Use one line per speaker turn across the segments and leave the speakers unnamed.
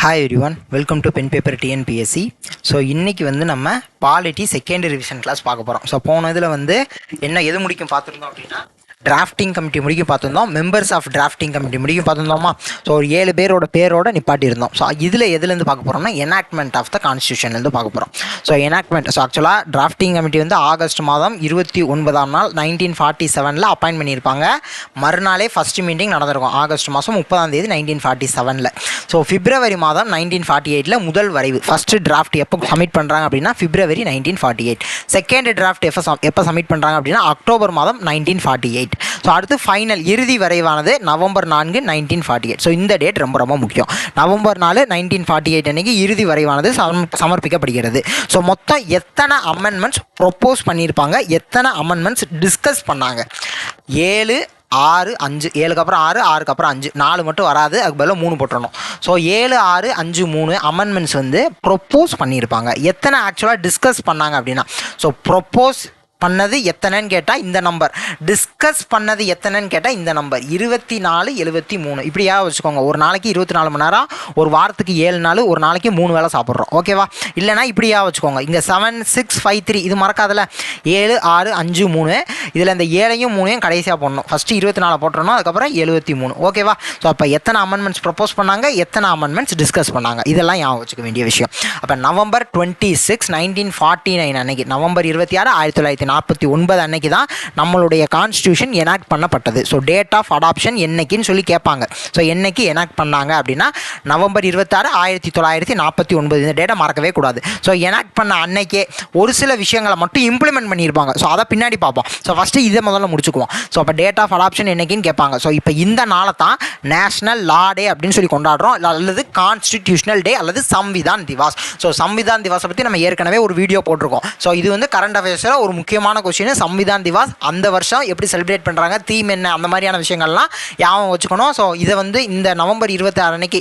Hi everyone, welcome to pen paper TNPSC. So இன்றைக்கி நம்ம polity second revision class பார்க்க போகிறோம். ஸோ போன இதில் எது முடிக்கும் பார்த்துருந்தோம் அப்படின்னா டிராஃப்டிங் கமிட்டி முடிக்கும் பார்த்துருந்தோம், மெம்பர்ஸ் ஆஃப் டிராஃப்டிங் கமிட்டி முடிக்கும் பார்த்துருந்தோமா. ஸோ ஒரு 7 பேரோட நிப்பாட்டி இருந்தோம். ஸோ இதில் எதுலேருந்து பார்க்க போகிறோம்னா எனாக்ட்மெண்ட் ஆஃப் த கான்ஸ்டியூஷன்லேருந்து பார்க்க போகிறோம். ஸோ எனாக்ட்மெண்ட், ஸோ ஆக்சுவலாக டிராஃப்டிங் கமிட்டி ஆகஸ்ட் மாதம் 29ஆம் நாள் 1947 அப்பாயின்ட் பண்ணியிருப்பாங்க. மறுநாளே ஃபஸ்ட்டு மீட்டிங் நடந்திருக்கும் ஆகஸ்ட் மாதம் 30ஆம் தேதி 1947. ஸோ பிப்ரவரி மாதம் 1948 முதல் வரைவு ஃபஸ்ட்டு டிராஃப்ட் எப்போ சப்மிட் பண்ணுறாங்க அப்படின்னா பிப்ரவரி 1948. செகண்ட் டிராஃப்ட் எப்போ சப்மிட் பண்ணுறாங்க அப்படின்னா அக்டோபர் மாதம் 1948. ஸோ அடுத்து ஃபைனல் இறுதி வரைவானது நவம்பர் 4, 1948. ஸோ இந்த டேட் ரொம்ப ரொம்ப முக்கியம். நவம்பர் 4, 1948 அன்றைக்கி இறுதி வரைவானது சமர்ப்பிக்கப்படுகிறது. ஸோ மொத்தம் எத்தனை அமெண்ட்மெண்ட்ஸ் ப்ரொப்போஸ் பண்ணியிருப்பாங்க, எத்தனை அமெண்ட்மெண்ட்ஸ் டிஸ்கஸ் பண்ணாங்க? 7, 6, 5, 7க்கு அப்புறம் 6, 6க்கு அப்புறம் 5, 4 மட்டும் வராது, அதுக்கு பதிலாக 3 போட்டுறணும். ஸோ 7, 6, 5, 3 அமெண்ட்மெண்ட்ஸ் ப்ரொப்போஸ் பண்ணியிருப்பாங்க. எத்தனை ஆக்சுவலாக டிஸ்கஸ் பண்ணாங்க அப்படின்னா, ஸோ ப்ரொப்போஸ் பண்ணது எத்தனைன்னு கேட்டால் இந்த நம்பர், டிஸ்கஸ் பண்ணது எத்தனைன்னு கேட்டால் இந்த நம்பர் 24, 73. இப்படியா வச்சுக்கோங்க. ஒரு நாளைக்கு 24 மணி நேரம், ஒரு வாரத்துக்கு 7 நாள், ஒரு நாளைக்கு 3 வேளை சாப்பிட்றோம். ஓகேவா? இல்லைனா இப்படியா வச்சுக்கோங்க. இங்கே 7, 6, 5, 3 இது மறக்காதில்ல. 7, 6, 5, 3 இதில் இந்த 7ஐயும் 3ஐயும் கடைசியாக போடணும். ஃபஸ்ட்டு 24 போட்டுறணும், அதுக்கப்புறம் 73. ஓகேவா? ஸோ அப்போ எத்தனை அமெண்ட்மெண்ட்ஸ் ப்ரப்போஸ் பண்ணாங்க, எத்தனை அமெண்ட்மெண்ட்ஸ் டிஸ்கஸ் பண்ணாங்க, இதெல்லாம் ஞாபகம் வச்சுக்க வேண்டிய விஷயம். அப்போ நவம்பர் 26, 1949 அன்னைக்கு, நவம்பர் 26, 1949 அன்னைக்கு தான் நம்மளுடைய கான்ஸ்டியூஷன் எனாக்ட் பண்ணப்பட்டது. ஸோ டேட் ஆஃப் அடாப்ஷன் என்னைக்குன்னு சொல்லி கேட்பாங்க. ஸோ என்னைக்கு எனாக்ட் பண்ணாங்க அப்படின்னா நவம்பர் 26, 1949. இந்த டேட்டை மறக்கவே கூடாது. ஸோ எனாக்ட் பண்ண அன்னைக்கே ஒரு சில விஷயங்களை மட்டும் இம்ப்ளிமெண்ட் பண்ணியிருப்பாங்க. ஸோ அதை பின்னாடி பார்ப்போம். ஸோ ஃபஸ்ட்டு இதை முதல்ல முடிச்சுக்குவோம். ஸோ அப்போ டேட் ஆஃப் அடாப்ஷன் என்னைக்குன்னு கேட்பாங்க. ஸோ இப்போ இந்த நாளை தான் நேஷனல் லா டே அப்படின்னு சொல்லி கொண்டாடுறோம், அல்லது கான்ஸ்டிடியூஷனல் டே, அல்லது சம்விதான் திவாஸ். ஸோ சம்விதான் திவாஸை பற்றி நம்ம ஏற்கனவே ஒரு வீடியோ போட்டிருக்கோம். ஸோ இது கரண்ட் அஃபேர்ஸில் ஒரு முக்கியமான கொஸ்டின். சம்விதான் திவாஸ் அந்த வருஷம் எப்படி செலிப்ரேட் பண்ணுறாங்க, தீம் என்ன, அந்த மாதிரியான விஷயங்கள்லாம் ஞாபகம் வச்சுக்கணும். ஸோ இதை இந்த நவம்பர் 26 அன்னைக்கு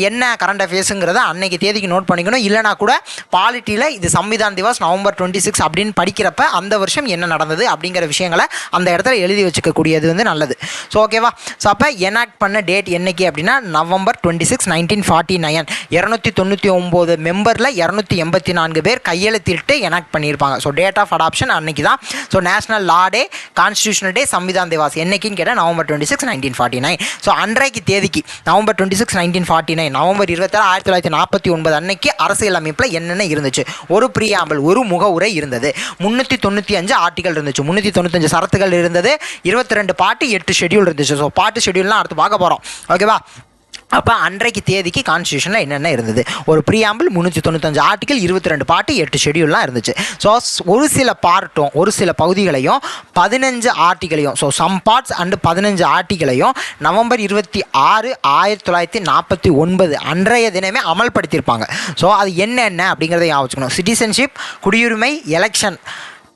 என்ன கரண்ட் அஃபேர்ஸுங்கிறத அன்னைக்கு தேதிக்கு நோட் பண்ணிக்கணும். இல்லைனா கூட பாலிட்டியில் இது சம்விதான் திவாஸ் நவம்பர் 26 அப்படின்னு படிக்கிறப்ப அந்த வருஷம் என்ன நடந்தது அப்படிங்கிற விஷயங்களை அந்த இடத்துல எழுதி வச்சுக்கக்கூடியது நல்லது. ஸோ ஓகேவா? ஸோ அப்போ எனாக்ட் பண்ண டேட் என்னைக்கு அப்படின்னா நவம்பர் 26, 1949. 299 மெம்பரில் 284 பேர் கையெழுத்திட்டு எனாக்ட் பண்ணியிருப்பாங்க. ஸோ டேட் ஆஃப் அடாப்ஷன் அன்னைக்கு தான். ஸோ நேஷனல் லா டே, கான்ஸ்டியூஷனல் டே, சம்விதான் திவாஸ் என்னைக்குன்னு கேட்டால் நவம்பர் 26, 1949. ஸோ அன்றைக்கு தேதிக்கு நவம்பர் 26, 1949, நவம்பர் 26, 1949 அன்னைக்கு அரசியல் அமைப்பில் என்னென்ன இருந்துச்சு? ஒரு ப்ரீஆம்பிள், ஒரு முகவுரை இருந்தது. 395 ஆர்டிகல் இருந்துச்சு, 395 சரத்துகள் இருந்தது, 22 பாட்டு, 8 ஷெட்யூல் இருந்துச்சு. ஸோ பாட்டு ஷெட்யூல்லாம் அடுத்து பார்க்க போகிறோம். ஓகேவா? அப்போ அன்றைக்கு தேதிக்கு கான்ஸ்டியூஷனில் என்னென்ன இருந்தது? ஒரு ப்ரீஆம்பிள், 395 ஆர்டிகல், 22 பாட்டு, 8 ஷெட்யூல்லாம் இருந்துச்சு. ஸோ ஒரு சில பார்ட்டும், ஒரு சில பகுதிகளையும், 15 ஆர்டிகளையும், ஸோ சம் பார்ட்ஸ் அண்டு 15 ஆர்டிகளையும் நவம்பர் 26, 1949 அன்றைய தினமே அமல்படுத்தியிருப்பாங்க. ஸோ அது என்னென்ன அப்படிங்கிறத ஞாபகம் வச்சுக்கணும். சிட்டிசன்ஷிப், குடியுரிமை, எலெக்ஷன்,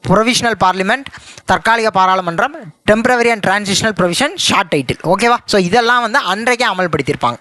ப்ரொவிஷனல் பார்லிமெண்ட், தற்காலிக பாராளுமன்றம், temporary and transitional provision, short title. ஓகேவா? ஸோ இதெல்லாம் அன்றைக்கே அமல்படுத்தியிருப்பாங்க.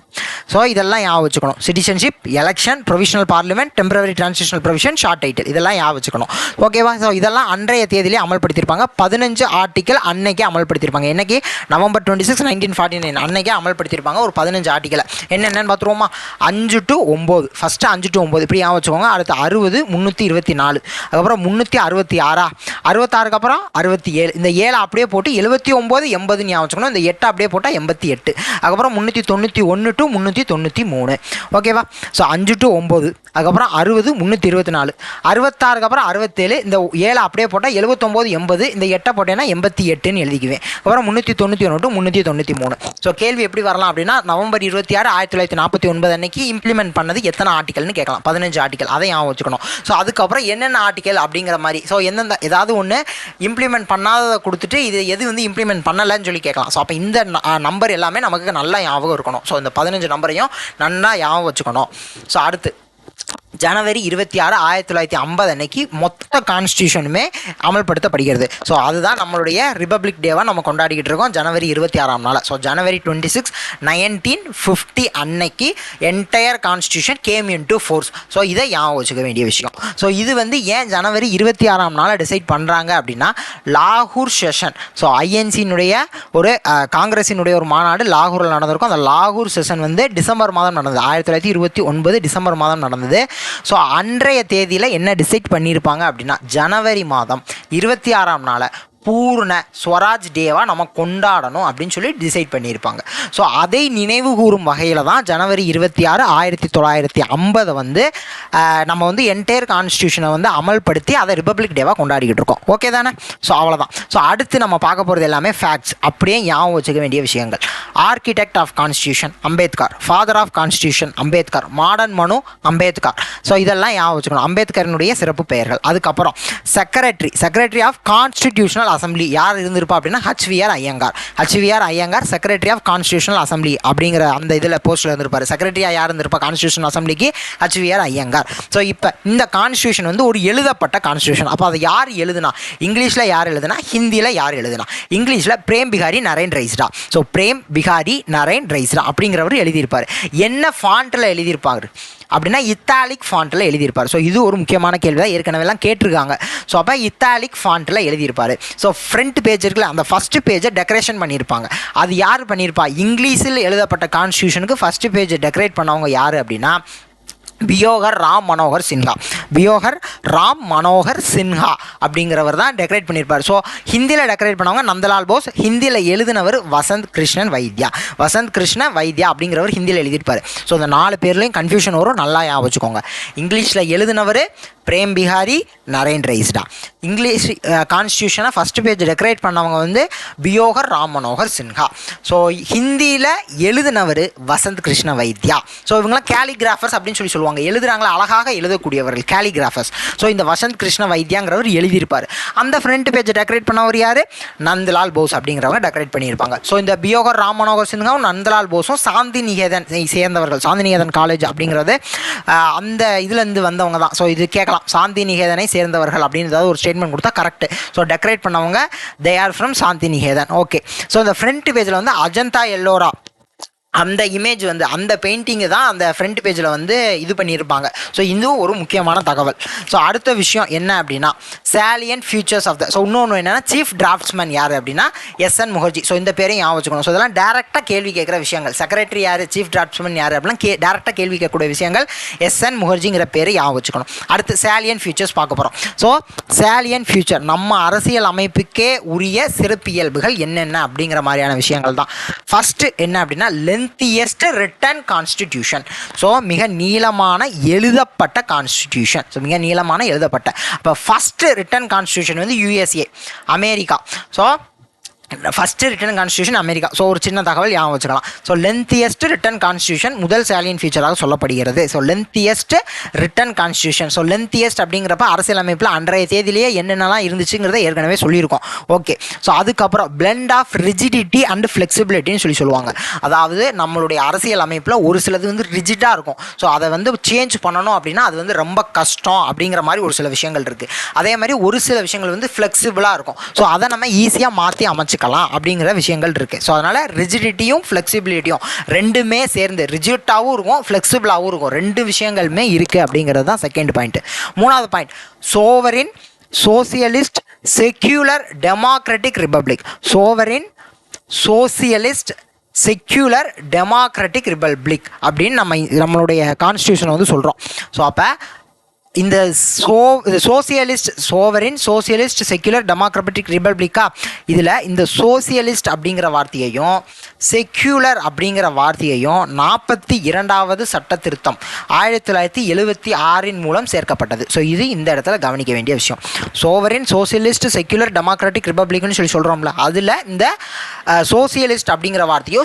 ஸோ இதெல்லாம் ஞாபகம் வச்சுக்கணும். Citizenship, election, provisional parliament, temporary transitional provision, short title, இதெல்லாம் ஞாபகம் வச்சுக்கணும். ஓகேவா? ஸோ இதெல்லாம் அன்றைய தேதியிலே அமல்படுத்தியிருப்பாங்க. 15 ஆர்டிக்கல் அன்னைக்கே அமல்படுத்தியிருப்பாங்க. என்னைக்கு? நவம்பர் 26, 1949 அன்னைக்கே அமல்படுத்தியிருப்பாங்க. ஒரு 15 ஆர்டிக்கலை என்னென்னு பார்த்துருவோமா? 5 to 9, ஃபஸ்ட்டு 5 to 9 இப்படி ஞாபகம் வச்சுக்கோங்க. அடுத்து 60, 324, அதுக்கப்புறம் 366, 66க்கு அப்புறம் 67, இந்த 7 அப்படியே போட்டு 79, 80 ஞாபகம் வச்சுக்கணும். இந்த 8 அப்படியே போட்டால் 88, அதுக்கப்புறம் 391 to 393. ஓகேவா? ஸோ 5 to 9, அதுக்கப்புறம் 60, 324, 66க்கு அப்புறம் 67, இந்த 7 அப்படியே போட்டால் 79, 80, இந்த 8 போட்டேன்னா 88ன்னு எழுதிக்குவேன். அப்புறம் 391 to 393. ஸோ கேள்வி எப்படி வரலாம் அப்படின்னா நவம்பர் 26, 1949 அன்னைக்கு இம்ப்ளிமெண்ட் பண்ணது எத்தனை ஆர்டிகல்னு கேட்கலாம். 15 ஆர்டிகல், அதை ஞாபகம் வச்சுக்கணும். ஸோ அதுக்கப்புறம் என்னென்ன ஆர்டிகல் அப்படிங்கிற மாதிரி, ஸோ எந்தெந்த ஏதாவது ஒன்று இம்ப்ளிமெண்ட் பண்ணாததை கொடுத்துட்டு இது எது இம்ப்ளிமெண்ட் பண்ணலைன்னு சொல்லி கேட்கலாம். ஸோ அப்போ இந்த நம்பர் எல்லாமே நமக்கு நல்லா ஞாபகம் இருக்கணும். ஸோ இந்த 15 நம்பரையும் நல்லா ஞாபகம் வச்சுக்கணும். ஸோ அடுத்து ஜனவரி 26, 1950 அன்னைக்கு மொத்த கான்ஸ்டியூஷனுமே அமல்படுத்தப்படுகிறது. ஸோ அதுதான் நம்மளுடைய ரிபப்ளிக் டேவாக நம்ம கொண்டாடிக்கிட்டு இருக்கோம் ஜனவரி 26ஆம் நாள். ஸோ ஜனவரி 26, 1950 அன்னைக்கு entire constitution game into force. So இதை ஞாபகம் வச்சுக்க வேண்டிய விஷயம். ஸோ இது வந்து ஏன் ஜனவரி 26ஆம் நாள் டிசைட் பண்ணுறாங்க அப்படின்னா லாகூர் செஷன். ஸோ ஐஎன்சியினுடைய ஒரு காங்கிரஸினுடைய ஒரு மாநாடு லாகூரில் நடந்திருக்கும். அந்த லாகூர் செஷன் வந்து டிசம்பர் மாதம் நடந்தது. 1929 டிசம்பர் மாதம் நடந்தது. ஸோ அன்றைய தேதியில் என்ன டிசைட் பண்ணியிருப்பாங்க அப்படின்னா ஜனவரி மாதம் 26ஆம் நாளை பூர்ண ஸ்வராஜ் டேவாக நம்ம கொண்டாடணும் அப்படின்னு சொல்லி டிசைட் பண்ணியிருப்பாங்க. ஸோ அதை நினைவு கூறும் வகையில் தான் ஜனவரி 26, 1950 வந்து நம்ம வந்து என்டையர் கான்ஸ்டியூஷனை வந்து அமல்படுத்தி அதை ரிபப்ளிக் டேவாக கொண்டாடிக்கிட்டு இருக்கோம். ஓகே தானே? ஸோ அவ்வளோதான். ஸோ அடுத்து நம்ம பார்க்க போகிறது எல்லாமே ஃபேக்ட்ஸ், அப்படியே ஞாபகம் வச்சுக்க வேண்டிய விஷயங்கள். Architect of constitution Ambedkar, father of constitution Ambedkar, modern Manu Ambedkar. So இதெல்லாம் ஞாபகம் வச்சுக்கணும், அம்பேத்கரனுடைய சிறப்பு பெயர்கள். அதுக்கப்புறம் செக்ரட்டரி ஆஃப் கான்ஸ்டிடியூஷனல் அசம்பிளி யார் இருந்திருப்பா அப்படின்னா H V R Iyengar secretary of constitutional assembly அப்படிங்கிற அந்த இதில் போஸ்ட்டில் இருந்திருப்பார். செக்ரட்டரியாக யார் இருந்திருப்பா கான்ஸ்டியூஷன் அசம்பிளிக்கு? ஹச்விஆர் ஐயங்கார். ஸோ இப்போ இந்த கான்ஸ்டியூஷன் வந்து ஒரு எழுதப்பட்ட கான்ஸ்டியூஷன். அப்போ அதை யார் எழுதுனா? இங்கிலீஷில் யார் எழுதுனா, ஹிந்தியில் யார் எழுதுனா? இங்கிலீஷில் பிரேம் பிகாரி நரேன் ரைஸ்டா. ஸோ பிரேம் பிகாரி நரேன் ரைஸ்டா அப்படிங்கிறவர் எழுதியிருப்பார். என்ன ஃபாண்ட்டில் எழுதியிருப்பார் அப்படின்னா இத்தாலிக் ஃபாண்ட்டில் எழுதியிருப்பார். ஸோ இது ஒரு முக்கியமான கேள்வி தான், ஏற்கனவேலாம் கேட்டிருக்காங்க. ஸோ அப்போ இத்தாலிக் ஃபாண்ட்டில் எழுதியிருப்பார். ஸோ ஃப்ரண்ட் பேஜ் இருக்குல்ல, அந்த ஃபஸ்ட்டு பேஜை டெக்கரேஷன் பண்ணியிருப்பாங்க. அது யார் பண்ணியிருப்பா? இங்கிலீஷில் எழுதப்பட்ட கான்ஸ்டியூஷனுக்கு ஃபஸ்ட்டு பேஜை டெக்கரேட் பண்ணவங்க யார் அப்படின்னா பியோகர் ராம் மனோகர் சின்ஹா அப்படிங்கிறவர் தான் டெக்கரேட் பண்ணியிருப்பார். ஸோ ஹிந்தியில் டெக்கரேட் பண்ணவங்க நந்தலால் போஸ், ஹிந்தியில் எழுதினவர் வசந்த் கிருஷ்ண வைத்யா அப்படிங்கிறவர் ஹிந்தியில் எழுதியிருப்பார். ஸோ இந்த 4 பேர்லையும் கன்ஃபியூஷன் வரும், நல்லா ஞாபகம் வச்சுக்கோங்க. இங்கிலீஷில் எழுதினவர் பிரேம் பிகாரி நரேன் ரைஸ்டா. இங்கிலீஷ் கான்ஸ்டியூஷனை ஃபஸ்ட்டு பேஜ் டெக்கரேட் பண்ணவங்க வந்து பியோகர் ராம் மனோகர் சின்ஹா. ஸோ ஹிந்தியில் எழுதினவர் வசந்த் கிருஷ்ண வைத்யா. ஸோ இவங்களாம் கேலிகிராஃபர்ஸ் அப்படின்னு சொல்லுவாங்க. எழுதுறாங்களா, அழகாக எழுதக்கூடியவர்கள் கேலிகிராஃபர்ஸ். ஸோ இந்த வசந்த் கிருஷ்ண வைத்யாங்கிறவர் எழுதியிருப்பார். அந்த ஃப்ரண்ட் பேஜை டெக்கரேட் பண்ணவர் யார்? நந்தலால் போஸ் அப்படிங்கிறவங்க டெக்கரேட் பண்ணியிருப்பாங்க. ஸோ இந்த பியோகர் ராம் மனோகர் சின்ஹாவும் நந்தலால் போஸும் சாந்தி நிகேதனை சேர்ந்தவர்கள். சாந்தி நிகேதன் காலேஜ் அப்படிங்கிறது அந்த இதுலேருந்து வந்தவங்க தான். ஸோ இது கேட்கலாம், சாந்தி நிகேதனை சேர்ந்தவர்கள் அப்படின்னு ஏதாவது ஒரு ஸ்டேட்மெண்ட் கொடுத்தா கரெக்ட். ஸோ டெக்கரேட் பண்ணவங்க they are from Santiniketan. Okay. So இந்த ஃப்ரண்ட் பேஜில் வந்து அஜந்தா எல்லோரா அந்த இமேஜ் வந்து அந்த பெயிண்டிங்கு தான் அந்த ஃப்ரண்ட் பேஜில் வந்து இது பண்ணியிருப்பாங்க. ஸோ இதுவும் ஒரு முக்கியமான தகவல். ஸோ அடுத்த விஷயம் என்ன அப்படின்னா சாலியன் ஃபியூச்சர்ஸ் ஆஃப் த. ஸோ இன்னொன்று என்னென்னா சீஃப் டிராஃப்ட்ஸ்மேன் யார் அப்படின்னா எஸ்என் முகர்ஜி. ஸோ இந்த பேரையும் ஞாபகம் வச்சுக்கணும். ஸோ இதெல்லாம் டேரெக்டாக கேள்வி கேட்குற விஷயங்கள். செக்ரட்டரி யார், சீஃப் டிராஃப்ட்ஸ்மேன் யார் அப்படின்னா டேரெக்டாக கேள்வி கேட்கக்கூடிய விஷயங்கள். எஸ்என் முகர்ஜிங்கிற பேரை ஞாபகம் வச்சுக்கணும். அடுத்து சாலியன் ஃபியூச்சர்ஸ் பார்க்க போகிறோம். ஸோ சாலியன் ஃபியூச்சர் நம்ம அரசியல் அமைப்புக்கே உரிய சிறப்பியல்புகள் என்னென்ன அப்படிங்கிற மாதிரியான விஷயங்கள் தான். ஃபஸ்ட்டு என்ன அப்படின்னா lengthiest written constitution. ஸோ மிக நீளமான எழுதப்பட்ட கான்ஸ்டிடியூஷன். ஸோ மிக நீளமான எழுதப்பட்ட. அப்போ ஃபஸ்ட்டு ரிட்டன் கான்ஸ்டியூஷன் வந்து USA America. So first return constitution America. So ஒரு சின்ன தகவல் ஞாபகம் வச்சுக்கலாம். ஸோ லென்த்தியஸ்ட் ரிட்டன் கான்ஸ்டியூஷன் முதல் சாலியன் ஃபீச்சராக சொல்லப்படுகிறது. So lengthiest return constitution. So lengthiest அப்படிங்கிறப்ப அரசியலமைப்பில் அன்றைய தேதியிலேயே என்னென்னலாம் இருந்துச்சுங்கிறத ஏற்கனவே சொல்லியிருக்கோம். ஓகே. ஸோ அதுக்கப்புறம் பிளெண்ட் ஆஃப் ரிஜிடிட்டி அண்ட் ஃப்ளெக்சிபிலிட்டின்னு சொல்லுவாங்க. அதாவது நம்மளுடைய அரசியல் அமைப்பில் ஒரு சிலது வந்து ரிஜிட்டாக இருக்கும். ஸோ அதை வந்து சேஞ்ச் பண்ணணும் அப்படின்னா அது வந்து ரொம்ப கஷ்டம் அப்படிங்கிற மாதிரி ஒரு சில விஷயங்கள் இருக்குது. அதே மாதிரி ஒரு சில விஷயங்கள் வந்து ஃப்ளெக்சிபிளாக இருக்கும். ஸோ அதை நம்ம ஈஸியாக மாற்றி அமைச்சு அப்படிங்கிற விஷயங்கள் இருக்கு. ஸோ அதனால ரிஜிடிட்டியும் ஃப்ளெக்சிபிலிட்டியும் ரெண்டுமே சேர்ந்து ரிஜிட்டாகவும் இருக்கும் ஃப்ளெக்சிபிளாகவும் இருக்கும். ரெண்டு விஷயங்களுமே இருக்கு அப்படிங்கிறது தான் செகண்ட் பாயிண்ட். மூணாவது point sovereign socialist secular democratic republic. Sovereign socialist secular democratic republic அப்படின்னு நம்மளுடைய கான்ஸ்டியூஷனை வந்து சொல்கிறோம். ஸோ அப்போ இந்த socialist sovereign socialist secular democratic ரிபப்ளிக்கா, இதில் இந்த சோசியலிஸ்ட் அப்படிங்கிற வார்த்தையையும் செக்யூலர் அப்படிங்கிற வார்த்தையையும் 42வது சட்ட திருத்தம் 1976 மூலம் சேர்க்கப்பட்டது. ஸோ இது இந்த இடத்துல கவனிக்க வேண்டிய விஷயம். சோவரின் சோசியலிஸ்ட் செக்யூலர் டெமோக்ராட்டிக் ரிபப்ளிக்னு சொல்கிறோம்ல, அதில் இந்த சோசியலிஸ்ட் அப்படிங்கிற வார்த்தையோ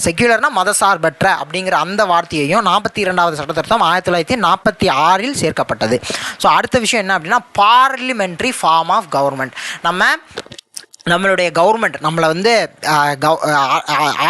செக்யூலர்னா மதசார்பற்ற அப்படிங்கிற அந்த வார்த்தையையும் 42வது சட்ட திருத்தம் 1946 சேர்க்கப்பட்டது. ஸோ அடுத்த விஷயம் என்ன அப்படின்னா பார்லிமெண்ட்ரி ஃபார்ம் ஆஃப் கவர்மெண்ட். நம்ம நம்மளுடைய கவர்மெண்ட் நம்மளை வந்து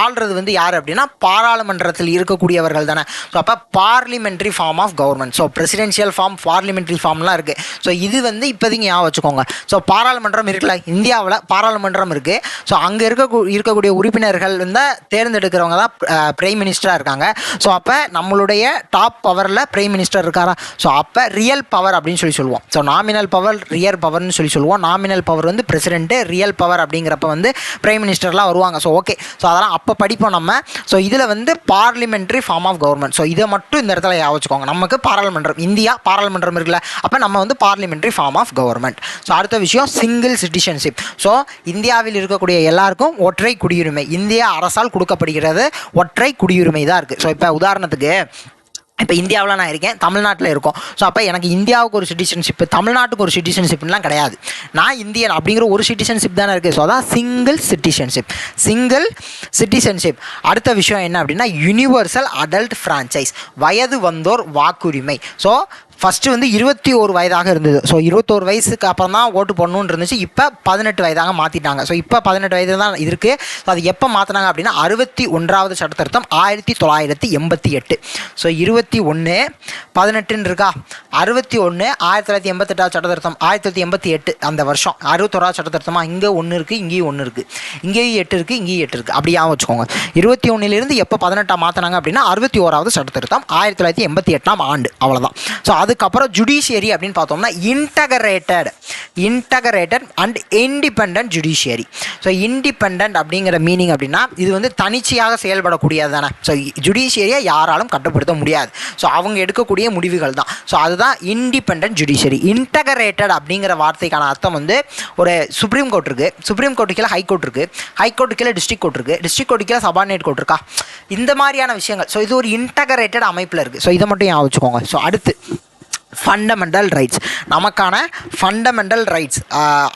ஆள்றது வந்து யார் அப்படின்னா பாராளுமன்றத்தில் இருக்கக்கூடியவர்கள் தானே. ஸோ அப்போ parliamentary form of government. So presidential form, parliamentary ஃபார்ம்லாம் இருக்குது. ஸோ இது வந்து இப்போதைக்கு ஞாபகம் வச்சுக்கோங்க. ஸோ பாராளுமன்றம் இருக்குல்ல, இந்தியாவில் பாராளுமன்றம் இருக்குது. ஸோ அங்கே இருக்கக்கூடிய உறுப்பினர்கள் வந்து தேர்ந்தெடுக்கிறவங்க தான் பிரைம் மினிஸ்டராக இருக்காங்க. ஸோ அப்போ நம்மளுடைய டாப் பவரில் பிரைம் மினிஸ்டர் இருக்காரா. ஸோ அப்போ ரியல் பவர் அப்படின்னு சொல்லுவோம். ஸோ நாமினல் பவர், ரியல் பவர்னு சொல்லுவோம். நாமினல் பவர் வந்து பிரசிடென்ட்டு, ரியல் பவர் அப்படிங்கிறப்ப வந்து பிரைம் மினிஸ்டர்லாம் வருவாங்க. ஸோ ஓகே, ஸோ அதெல்லாம் அப்போ படிப்போம் நம்ம. ஸோ இதில் வந்து parliamentary form of government. So இதை மட்டும் இந்த இடத்துல ஞாபகம் வச்சுக்கோங்க. நமக்கு பாராளுமன்றம், இந்தியா பாராளுமன்றம் இருக்குல்ல, அப்போ நம்ம வந்து parliamentary form of government. So அடுத்த விஷயம் சிங்கிள் சிட்டிசன்ஷிப். ஸோ இந்தியாவில் இருக்கக்கூடிய எல்லாருக்கும் ஒற்றை குடியுரிமை, இந்திய அரசால் கொடுக்கப்படுகிறது ஒற்றை குடியுரிமை தான் இருக்குது. ஸோ இப்போ உதாரணத்துக்கு இப்போ இந்தியாவில் நான் இருக்கேன், தமிழ்நாட்டில் இருக்கோம். ஸோ அப்போ எனக்கு இந்தியாவுக்கு ஒரு சிட்டிசன்ஷிப்பு, தமிழ்நாட்டுக்கு ஒரு சிட்டிசன்ஷிப்லாம் கிடையாது. நான் இந்தியன் அப்படிங்கிற ஒரு சிட்டிசன்ஷிப் தானே இருக்குது. ஸோ அதான் சிங்கிள் சிட்டிசன்ஷிப். Single citizenship. அடுத்த விஷயம் என்ன அப்படின்னா யூனிவர்சல் அடல்ட் ஃப்ரான்ச்சைஸ், வயது வந்தோர் வாக்குரிமை. ஸோ ஃபஸ்ட்டு வந்து 21 வயதாக இருந்தது. ஸோ 21 வயசுக்கு அப்புறம் தான் ஓட்டு போடணுன்னு இருந்துச்சு. இப்போ 18 வயதாக மாற்றிட்டாங்க. ஸோ இப்போ 18 வயது தான் இருக்குது. ஸோ அது எப்போ மாற்றினாங்க அப்படின்னா 61வது சட்ட திருத்தம் 1988. ஸோ 21 18 இருக்கா, 61 1988 சட்ட திருத்தம் 1988 அந்த வருஷம் 61வது சட்ட திருத்தமாக. இங்கே 1 இருக்குது, இங்கேயும் 1 இருக்குது, இங்கேயும் 8 இருக்குது, இங்கேயும் 8 இருக்குது. அப்படியே வச்சுக்கோங்க. 21 எப்போ 18 மாற்றினாங்க அப்படின்னா 61வது சட்ட திருத்தம் 1988 ஆண்டு. அவ்வளோதான். ஸோ அதுக்கப்புறம் ஜுடிஷியரி அப்படின்னு பார்த்தோம்னா integrated and independent judiciary. So independent அப்படிங்கிற மீனிங் அப்படின்னா இது வந்து தனிச்சையாக செயல்படக்கூடியது தானே. ஸோ ஜுடிஷியரியை யாராலும் கட்டுப்படுத்த முடியாது. ஸோ அவங்க எடுக்கக்கூடிய முடிவுகள் தான். ஸோ அதுதான் இண்டிபெண்டன்ட் ஜுடிஷியரி. இன்டகரேட்டட் அப்படிங்கிற வார்த்தைக்கான அர்த்தம் வந்து ஒரு சுப்ரீம் கோர்ட் இருக்குது, சுப்ரீம் கோர்ட்டு கீழே ஹை கோர்ட் இருக்குது, ஹை கோர்ட்டு கீழே டிஸ்ட்ரிக்ட் கோர்ட் இருக்குது, டிஸ்ட்ரிக்ட் கோர்ட்டு கீழே சபார்டினேட் கோர்ட் இருக்கா, இந்த மாதிரியான விஷயங்கள். ஸோ இது ஒரு இன்டகரேட்டட் அமைப்பில் இருக்குது. ஸோ இதை மட்டும் ஞாபகம் வச்சுக்கோங்க. ஸோ அடுத்து ஃபண்டமெண்டல் ரைட்ஸ். நமக்கான ஃபண்டமெண்டல் ரைட்ஸ்,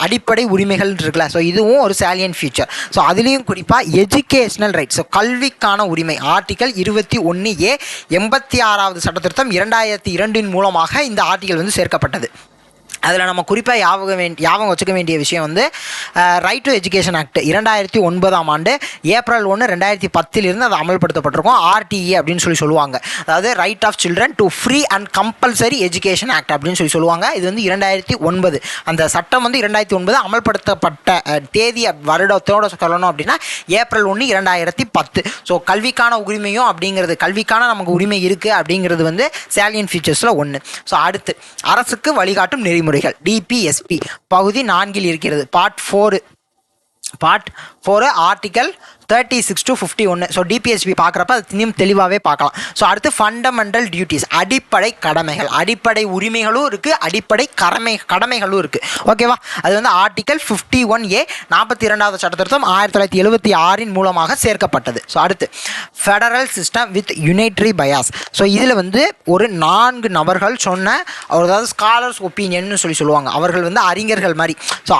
அடிப்படை உரிமைகள் இருக்குல்ல. ஸோ இதுவும் ஒரு சாலியன்ட் ஃபீச்சர். ஸோ அதுலேயும் குறிப்பாக எஜுகேஷ்னல் ரைட்ஸ், ஸோ கல்விக்கான உரிமை. ஆர்டிக்கல் 21A 86வது சட்ட திருத்தம் 2002 மூலமாக இந்த ஆர்டிக்கல் வந்து சேர்க்கப்பட்டது. அதில் நம்ம குறிப்பாக ஞாபகம் வச்சுக்க வேண்டிய விஷயம் வந்து ரைட் டு எஜுகேஷன் ஆக்ட் 2009ஆம் ஆண்டு ஏப்ரல் 1, 2010 அது அமல்படுத்தப்பட்டிருக்கும். RTE அப்படின்னு சொல்லுவாங்க. அதாவது right of children to free and compulsory education act அப்படின்னு சொல்லுவாங்க. இது வந்து 2009. அந்த சட்டம் வந்து 2009 அமல்படுத்தப்பட்ட தேதி வருடத்தோடு சொல்லணும் அப்படின்னா ஏப்ரல் 1, 2010. ஸோ கல்விக்கான உரிமையும் அப்படிங்கிறது, கல்விக்கான நமக்கு உரிமை இருக்குது அப்படிங்கிறது வந்து சாலியன் ஃபீச்சர்ஸில் ஒன்று. ஸோ அடுத்து அரசுக்கு வழிகாட்டும் நெறிமுறை DPSP பகுதி 4 இருக்கிறது. Part 4 article 36 to 51. So DPSP பார்க்குறப்ப அது இன்னும் தெளிவாகவே பார்க்கலாம். ஸோ அடுத்து ஃபண்டமெண்டல் டியூட்டிஸ், அடிப்படை கடமைகள். அடிப்படை உரிமைகளும் இருக்குது, அடிப்படை கடமைகளும் இருக்குது. ஓகேவா. அது வந்து ஆர்டிக்கல் 51A 42வது சட்ட திருத்தம் 1976 மூலமாக சேர்க்கப்பட்டது. ஸோ அடுத்து federal system with unitary bias. So இதில் வந்து ஒரு 4 நபர்கள் சொன்ன, அதாவது ஸ்காலர்ஸ் ஒப்பீனியன்னு சொல்லுவாங்க. அவர்கள் வந்து அறிஞர்கள் மாதிரி. ஸோ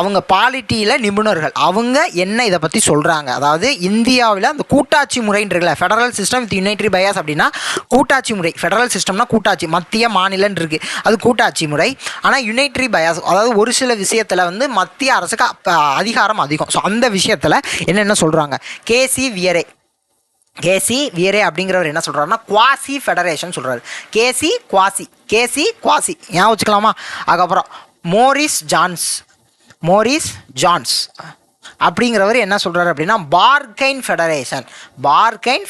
அவங்க பாலிட்டியில் நிபுணர்கள், அவங்க என்ன இதை பற்றி சொல்கிறாங்க. அதாவது இந்தியாவில் அந்த கூட்டாட்சி முறைன்னு இருக்குல்ல, federal system with unitary bias அப்படின்னா கூட்டாட்சி முறை. ஃபெடரல் சிஸ்டம்னா கூட்டாட்சி, மத்திய மாநிலன்னு இருக்குது, அது கூட்டாட்சி முறை. ஆனால் யுனைட்ரி பயாஸ் அதாவது ஒரு சில விஷயத்தில் வந்து மத்திய அரசுக்கு அதிகாரம் அதிகம். ஸோ அந்த விஷயத்தில் என்னென்ன சொல்கிறாங்க. கேசி வியரே அப்படிங்கிறவர் என்ன சொல்கிறாருன்னா குவாசி ஃபெடரேஷன் சொல்கிறாரு. கேசி குவாசி ஏன் வச்சுக்கலாமா. அதுக்கப்புறம் மோரிஸ் ஜான்ஸ் அப்படிங்கிறவர் என்ன சொல்கிறாரு அப்படின்னா பார்கெயின்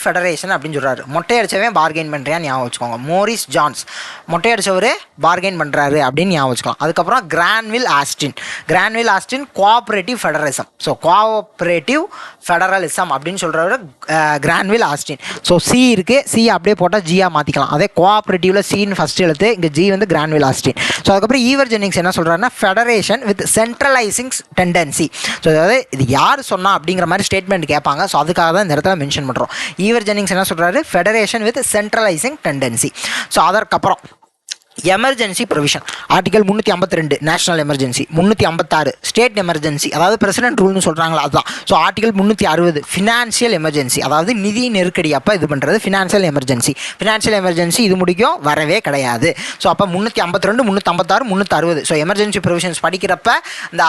ஃபெடரேஷன் அப்படின்னு சொல்கிறாரு. மொட்டை அடித்தவன் பார்கெயின் பண்ணுறியான்னு ஞாபகம் வச்சுக்கோங்க. மோரிஸ் ஜான்ஸ் மொட்டை அடித்தவர் பார்கெயின் பண்ணுறாரு அப்படின்னு ஞாபகம் வச்சுக்கலாம். அதுக்கப்புறம் கிரான்வில் Austin cooperative federalism. So cooperative federalism அப்படின்னு சொல்கிறவர் கிரான்வில் ஆஸ்டின். ஸோ சி இருக்குது, சி அப்படியே போட்டால் ஜியாக மாற்றிக்கலாம். அதே கோஆப்ரேட்டிவில் சின்னு ஃபஸ்ட் எழுத்து, இங்கே ஜி வந்து கிரான்வில் ஆஸ்டின். ஸோ அதுக்கப்புறம் ஈவர் ஜென்னிங்ஸ் என்ன சொல்கிறாருன்னா federation with centralising tendency. So அதாவது இது யார் சொன்னா அப்படிங்கிற மாதிரி ஸ்டேட்மெண்ட் கேட்பாங்க. ஸோ அதுக்காக தான் இந்த இடத்துல மென்ஷன் பண்ணுறோம். ஈவர் ஜென்னிங்ஸ் என்ன சொல்கிறாரு, federation with centralising tendency. So அதற்கப்புறம் emergency provision article 352 national emergency, 356 state emergency, அதாவது பிரசிடென்ட் ரூல்னு சொல்கிறாங்களா அதுதான். ஸோ ஆர்டிகல் 360 ஃபினான்ஷியல் எமர்ஜென்சி, அதாவது நிதி நெருக்கடி அப்போ இது பண்ணுறது ஃபினான்ஷியல் எமர்ஜென்சி. ஃபினான்ஷியல் எமர்ஜென்சி இது முடிக்கும் வரவே கிடையாது. ஸோ அப்போ 352, 356, 360 ஸோ எமர்ஜென்சி ப்ரொவிஷன்ஸ் படிக்கிறப்ப இந்த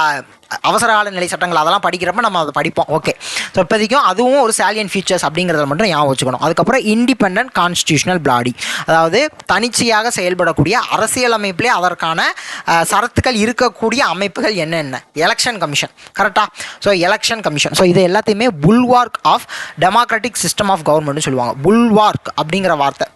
அவசர கால நிலை சட்டங்கள் அதெல்லாம் படிக்கிறப்ப நம்ம அதை படிப்போம். ஓகே, ஸோ இப்போதைக்கும் அதுவும் ஒரு சாலியன் ஃபீச்சர்ஸ் அப்படிங்கிறத மட்டும் ஞாபகம் வச்சுக்கணும். அதுக்கப்புறம் இண்டிபெண்டன்ட் கான்ஸ்டியூஷனல் பாடி, அதாவது தனிச்சையாக செயல்படக்கூடிய அரசியலமைப்பிலே அதற்கான சரத்துக்கள் இருக்கக்கூடிய அமைப்புகள் என்னென்ன. எலெக்ஷன் கமிஷன், கரெக்டாக? ஸோ எலெக்ஷன் கமிஷன், ஸோ இது எல்லாத்தையுமே புல்வார்க் ஆஃப் டெமோக்ராட்டிக் சிஸ்டம் ஆஃப் கவர்மெண்ட்னு சொல்லுவாங்க. புல்வார்க் அப்படிங்கிற வார்த்தை,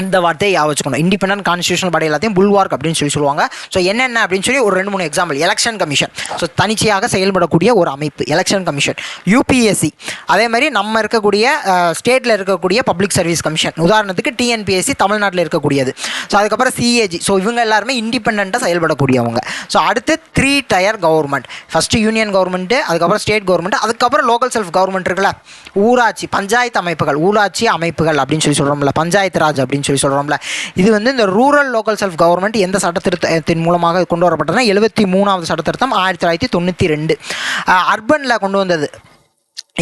இந்த வார்த்தையை ஞாபகம் வச்சுக்கணும். இண்டிபெண்டன்ட் கான்ஸ்டியூஷனல் பாடி எல்லாத்தையும் புல்வார்க் அப்படின்னு சொல்லுவாங்க. ஸோ என்னென்ன அப்படின்னு சொல்லி ஒரு 2-3 எக்ஸாம்பிள். எலெக்ஷன் கமிஷன், ஸோ தனிச்சையாக செயல்படக்கூடிய ஒரு அமைப்பு எலெக்ஷன் கமிஷன். யூபிஎஸ்சி, அதே மாதிரி நம்ம இருக்கக்கூடிய ஸ்டேட்டில் இருக்கக்கூடிய பப்ளிக் சர்வீஸ் கமிஷன், உதாரணத்துக்கு டிஎன்பிஎஸ்சி தமிழ்நாட்டில் இருக்கக்கூடியது. ஸோ அதுக்கப்புறம் சிஏஜி, ஸோ இவங்க எல்லாருமே இண்டிபெண்ட்டாக செயல்படக்கூடியவங்க. ஸோ அடுத்து 3 tier government, first union government, அதுக்கப்புறம் ஸ்டேட் கவர்மெண்ட், அதுக்கப்புறம் லோக்கல் செல்ஃப் கவர்மெண்ட் இருக்குல்ல, ஊராட்சி பஞ்சாயத்து அமைப்புகள், ஊராட்சி அமைப்புகள் அப்படின்னு சொல்லி சொல்கிறோம்ல, பஞ்சாயத்து ராஜ் அப்படின்னு சொல்கிறோம்ல. இது வந்து இந்த ரூரல் லோக்கல் செல்ஃப் கவர்மெண்ட் எந்த சட்டத்திருத்தத்தின் மூலமாக கொண்டு வரப்பட்டதுன்னா 73வது சட்டத்திருத்தம் 1992. அர்பனில் கொண்டு வந்தது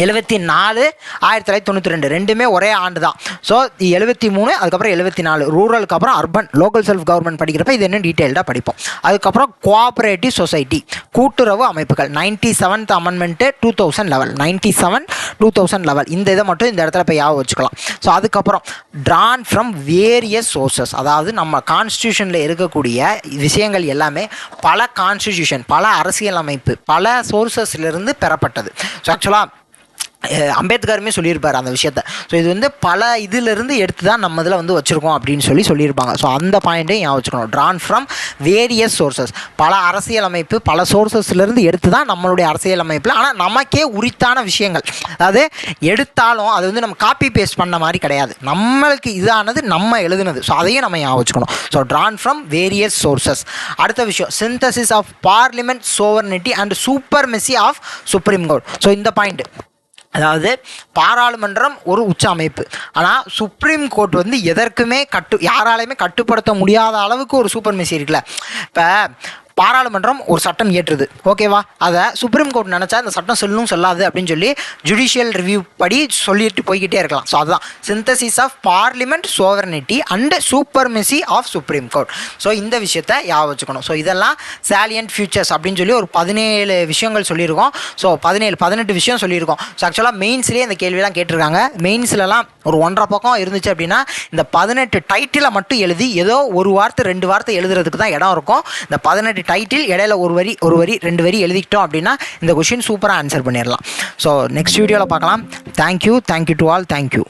74, 1992 ரெண்டுமே ஒரே ஆண்டு தான். ஸோ 73 அதுக்கப்புறம் 74 ரூரலுக்கு அப்புறம் அர்பன் லோக்கல் செல்ஃப் கவர்மெண்ட் படிக்கிறப்ப இது என்ன டீட்டெயில்டாக படிப்போம். அதுக்கப்புறம் கோஆப்ரேட்டிவ் சொசைட்டி கூட்டுறவு அமைப்புகள் 97th அமெண்ட்மெண்ட்டு 2011 97 2011 இந்த இதை மட்டும் இந்த இடத்துல போய் ஞாபகம் வச்சுக்கலாம். ஸோ அதுக்கப்புறம் ட்ரான் ஃப்ரம் வேரியஸ் சோர்சஸ், அதாவது நம்ம கான்ஸ்டியூஷனில் இருக்கக்கூடிய விஷயங்கள் எல்லாமே பல கான்ஸ்டியூஷன் பல அரசியல் அமைப்பு பல சோர்சஸ்லேருந்து பெறப்பட்டது. ஸோ ஆக்சுவலாக அம்பேத்கருமே சொல்லியிருப்பார் அந்த விஷயத்த. ஸோ இது வந்து பல இதிலிருந்து எடுத்து தான் நம்ம இதில் வந்து வச்சுருக்கோம் அப்படின்னு சொல்லியிருப்பாங்க. ஸோ அந்த பாயிண்ட்டையும் ஞாபகம் வச்சுக்கணும். ட்ரான் ஃப்ரம் வேரியஸ் சோர்சஸ், பல அரசியல் அமைப்பு பல சோர்சஸ்லேருந்து எடுத்து தான் நம்மளுடைய அரசியல் அமைப்பில், ஆனால் நமக்கே உரித்தான விஷயங்கள், அதாவது எடுத்தாலும் அது வந்து நம்ம காப்பி பேஸ்ட் பண்ண மாதிரி கிடையாது, நம்மளுக்கு இதானது நம்ம எழுதுனது. ஸோ அதையும் நம்ம ஞாபகம் வச்சுக்கணும். So drawn from various sources. அடுத்த விஷயம் synthesis of parliament sovereignty and supremacy of supreme court. So இந்த பாயிண்ட், அதாவது பாராளுமன்றம் ஒரு உச்ச அமைப்பு, ஆனால் சுப்ரீம் கோர்ட் வந்து எதற்குமே யாராலையுமே கட்டுப்படுத்த முடியாத அளவுக்கு ஒரு சூப்பர்மெசி இருக்குல்ல. இப்போ பாராளுமன்றம் ஒரு சட்டம் இயற்றுது, ஓகேவா, அதை சுப்ரீம் கோர்ட் நினச்சா இந்த சட்டம் சொல்லணும் சொல்லாது அப்படின்னு சொல்லி ஜுடிஷியல் ரிவ்யூ படி சொல்லிட்டு போய்கிட்டே இருக்கலாம். ஸோ அதுதான் synthesis of parliament sovereignty and supremacy of supreme court. So இந்த விஷயத்தை ஞாபகம் வச்சுக்கணும். ஸோ இதெல்லாம் சாலியன்ட் ஃபியூச்சர்ஸ் அப்படின்னு சொல்லி ஒரு 17 விஷயங்கள் சொல்லியிருக்கோம். ஸோ 18 விஷயம் சொல்லியிருக்கோம். ஸோ ஆக்சுவலாக மெயின்ஸ்லேயே இந்த கேள்வியெல்லாம் கேட்டிருக்காங்க. மெயின்ஸ்லலாம் ஒரு 1.5 பக்கம் இருந்துச்சு அப்படின்னா இந்த 18 டைட்டிலை மட்டும் எழுதி ஏதோ ஒரு வார்த்தை 2 வார்த்தை எழுதுறதுக்கு தான் இடம் இருக்கும். இந்த 18 டைட்டில் இடையில ஒரு வரி 2 வரி எழுதிக்கிட்டோம் அப்படின்னா இந்த கொஷின் சூப்பராக ஆன்சர் பண்ணிடலாம். ஸோ நெக்ஸ்ட் வீடியோவில் பார்க்கலாம். Thank you to all. தேங்க்யூ.